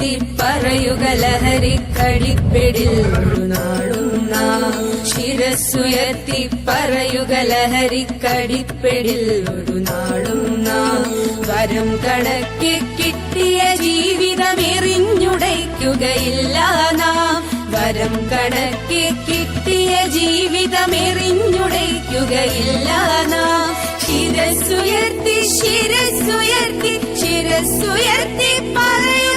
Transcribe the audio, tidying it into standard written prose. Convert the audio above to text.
ശിരസ്സുയർത്തി പറയുക ലഹരിക്കടിപ്പിടിൽ ഒരു നാളും നാം. ശിരസ്സുയർത്തി പറയുക ലഹരിക്കടിപ്പിടിൽ ഒരു നാളും നാം. വരം കണക്കെ കിട്ടിയ ജീവിതമെറിഞ്ഞുടയ്ക്കുകയില്ല നാം. വരം കണക്കെ കിട്ടിയ ജീവിതമെറിഞ്ഞുടയ്ക്കുകയില്ല നാം. ശിരസ്സുയർത്തി ശിരസ്സുയർത്തി ശിരസ്സുയർത്തി പറയൂ